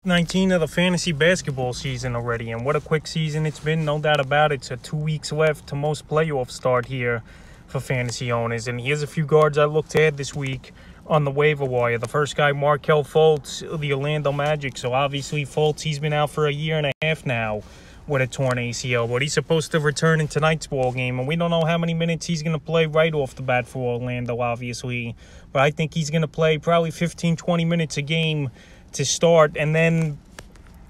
19 of the fantasy basketball season already, and what a quick season it's been, no doubt about it. So 2 weeks left to most playoff start here for fantasy owners. And here's a few guards I looked at this week on the waiver wire. The first guy, Markelle Fultz, the Orlando Magic. So obviously Fultz, he's been out for a year and a half now with a torn ACL, but he's supposed to return in tonight's ball game, and we don't know how many minutes he's going to play right off the bat for Orlando, obviously. But I think he's going to play probably 15-20 minutes a game to start, and then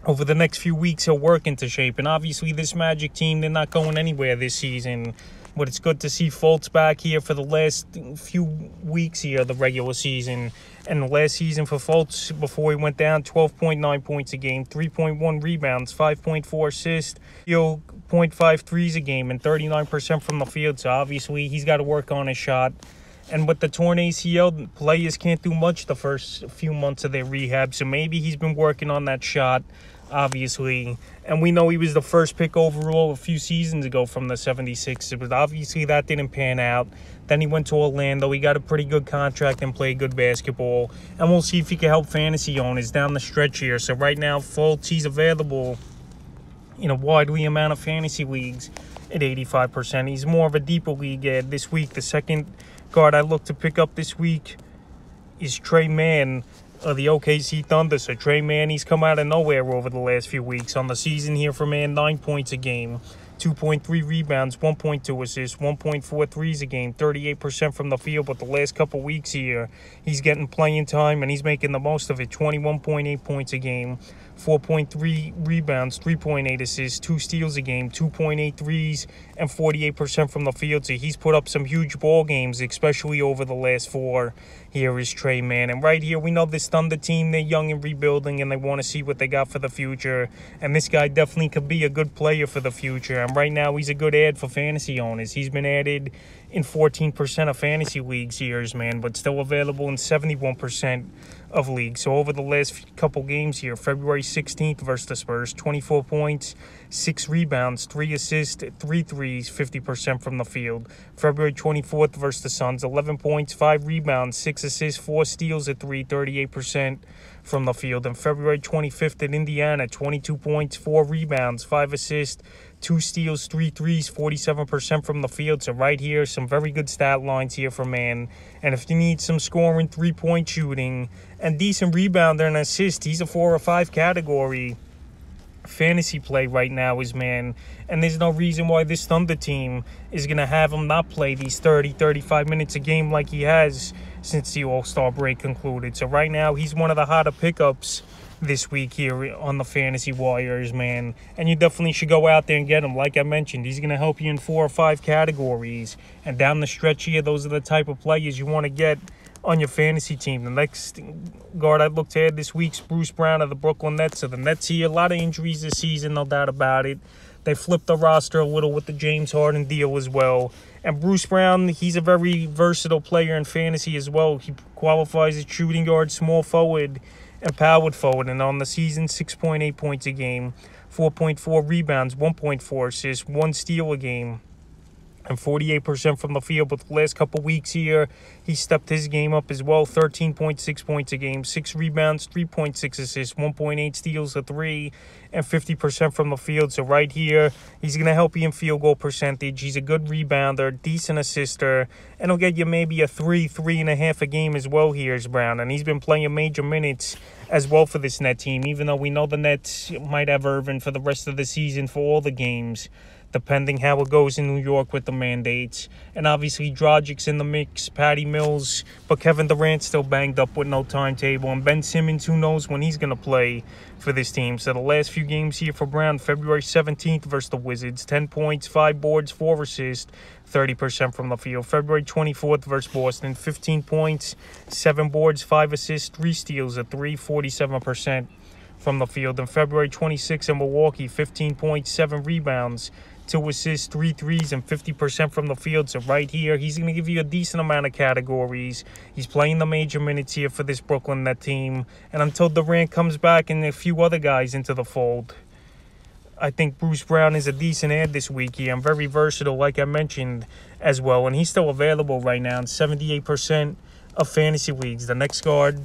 over the next few weeks he'll work into shape. And obviously this Magic team, they're not going anywhere this season, but it's good to see Fultz back here for the last few weeks here of the regular season. And the last season for Fultz, before he went down, 12.9 points a game, 3.1 rebounds, 5.4 assists, 0.5 threes a game, and 39% from the field. So obviously he's got to work on his shot. And with the torn ACL, players can't do much the first few months of their rehab. So maybe he's been working on that shot, obviously. And we know he was the first pick overall a few seasons ago from the 76ers. But obviously that didn't pan out. Then he went to Orlando. He got a pretty good contract and played good basketball. And we'll see if he can help fantasy owners down the stretch here. So right now, Fultz, he's available in a widely amount of fantasy leagues at 85%. He's more of a deeper league ad this week. The second guard I look to pick up this week is Trey Mann of the OKC Thunder. So Trey Mann, he's come out of nowhere over the last few weeks. On the season here for Mann, 9 points a game, 2.3 rebounds, 1.2 assists, 1.4 threes a game, 38% from the field. But the last couple weeks here, he's getting playing time and he's making the most of it. 21.8 points a game, 4.3 rebounds, 3.8 assists, 2 steals a game, 2.8 threes, and 48% from the field. So he's put up some huge ball games, especially over the last 4. Here is Trey Mann. And right here, we know this Thunder team, they're young and rebuilding, and they want to see what they got for the future. And this guy definitely could be a good player for the future. And right now, he's a good ad for fantasy owners. He's been added in 14% of fantasy leagues here, man, but still available in 71% of leagues. So over the last couple games here, February 16th versus the Spurs, 24 points, 6 rebounds, 3 assists, 3 threes, 50% from the field. February 24th versus the Suns, 11 points, 5 rebounds, 6 assists, 4 steals, 3, 38% from the field. And February 25th at Indiana, 22 points, 4 rebounds, 5 assists, 2 steals, 3 threes, 47% from the field. So right here, some very good stat lines here for Mann. And if you need some scoring, 3-point shooting, and decent rebounder and assist, he's a 4 or 5 category fantasy play right now is Mann. And there's no reason why this Thunder team is going to have him not play these 30-35 minutes a game like he has since the All-Star break concluded. So right now, he's one of the hotter pickups this week here on the fantasy wires, man. And you definitely should go out there and get him. Like I mentioned, he's going to help you in 4 or 5 categories. And down the stretch here, those are the type of players you want to get on your fantasy team. The next guard I looked at this week's Bruce Brown of the Brooklyn Nets. So the Nets here, a lot of injuries this season, no doubt about it. They flipped the roster a little with the James Harden deal as well. And Bruce Brown, he's a very versatile player in fantasy as well. He qualifies as shooting guard, small forward, and powered forward. And on the season, 6.8 points a game, 4.4 rebounds, 1.4 assists, 1 steal a game, and 48% from the field. But the last couple weeks here, he stepped his game up as well. 13.6 points a game, 6 rebounds, 3.6 assists, 1.8 steals, 3, and 50% from the field. So right here, he's going to help you in field goal percentage. He's a good rebounder, decent assister, and he'll get you maybe a 3.5 a game as well here is Brown. And he's been playing major minutes as well for this Net team, even though we know the Nets might have Irvin for the rest of the season for all the games, depending how it goes in New York with the mandates. And obviously Dragic's in the mix, Patty Mills, but Kevin Durant's still banged up with no timetable. And Ben Simmons, who knows when he's going to play for this team. So the last few games here for Brown, February 17th versus the Wizards, 10 points, 5 boards, 4 assists, 30% from the field. February 24th versus Boston, 15 points, 7 boards, 5 assists, 3 steals, 3, 47% from the field. And February 26th in Milwaukee, 15 points, 7 rebounds, 2 assists, 3 threes, and 50% from the field. So right here, he's going to give you a decent amount of categories. He's playing the major minutes here for this Brooklyn Net team. And until Durant comes back and a few other guys into the fold, I think Bruce Brown is a decent ad this week here. I'm very versatile, like I mentioned, as well. And he's still available right now in 78% of fantasy leagues. The next guard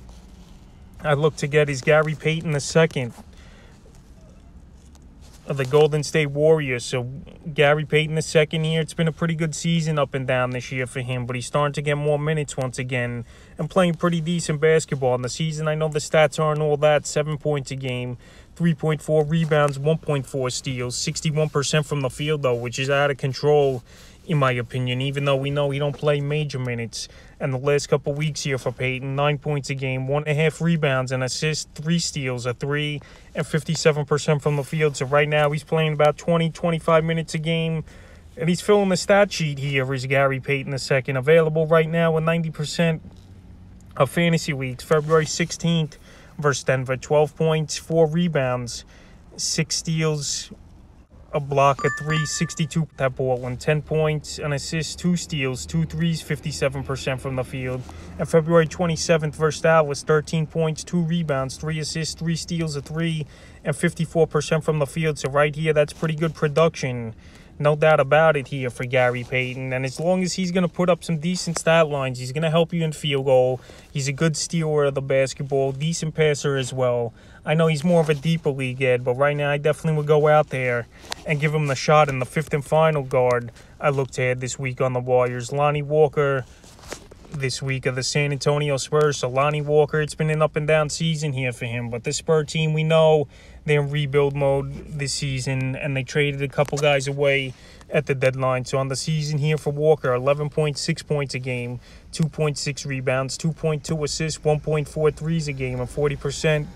I look to get is Gary Payton II of the Golden State Warriors. So Gary Payton II here, it's been a pretty good season up and down this year for him, but he's starting to get more minutes once again and playing pretty decent basketball. In the season, I know the stats aren't all that. 7 points a game, 3.4 rebounds, 1.4 steals, 61% from the field, though, which is out of control, in my opinion, even though we know he don't play major minutes. And the last couple weeks here for Payton, 9 points a game, 1.5 rebounds and assists, 3 steals, a 3, and 57% from the field. So right now he's playing about 20-25 minutes a game, and he's filling the stat sheet here is Gary Payton II, available right now in 90% of fantasy leagues. February 16th versus Denver, 12 points, 4 rebounds, 6 steals, a block, a 3, 62 that ball, and 10 points, an assist, 2 steals, 2 threes, 57% from the field. And February 27th versus Dallas, 13 points, 2 rebounds, 3 assists, 3 steals, a 3, and 54% from the field. So right here, that's pretty good production. No doubt about it here for Gary Payton. And as long as he's going to put up some decent stat lines, he's going to help you in field goal. He's a good stealer of the basketball, decent passer as well. I know he's more of a deeper league Ed, but right now I definitely would go out there and give him the shot in the 5th and final guard I looked at this week on the Warriors. Lonnie Walker this week of the San Antonio Spurs. So Lonnie Walker, it's been an up and down season here for him, but the Spur team, we know they're in rebuild mode this season, and they traded a couple guys away at the deadline. So on the season here for Walker, 11.6 points a game, 2.6 rebounds, 2.2 assists, 1.4 threes a game, and 40%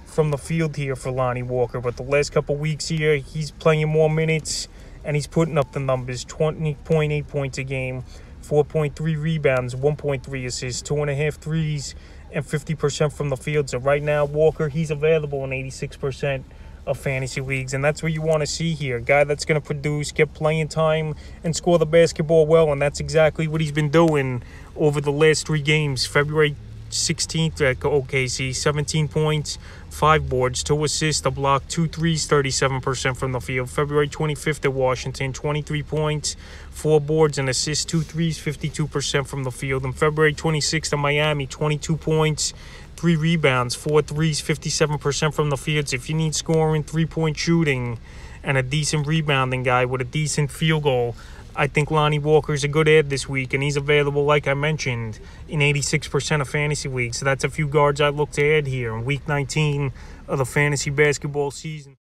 from the field here for Lonnie Walker. But the last couple weeks here, he's playing more minutes, and he's putting up the numbers. 20.8 points a game, 4.3 rebounds, 1.3 assists, 2.5 threes, and 50% from the field. So right now, Walker, he's available in 86% of fantasy leagues, and that's what you want to see here. A guy that's going to produce, get playing time, and score the basketball well, and that's exactly what he's been doing over the last 3 games. February 16th at OKC, 17 points, 5 boards, 2 assists, a block, 2 threes, 37% from the field. February 25th at Washington, 23 points, 4 boards, and assists, 2 threes, 52% from the field. And February 26th at Miami, 22 points, 3 rebounds, 4 threes, 57% from the field. So if you need scoring, 3-point shooting, and a decent rebounding guy with a decent field goal, I think Lonnie Walker's a good ad this week, and he's available, like I mentioned, in 86% of fantasy leagues. So that's a few guards I look to add here in Week 19 of the fantasy basketball season.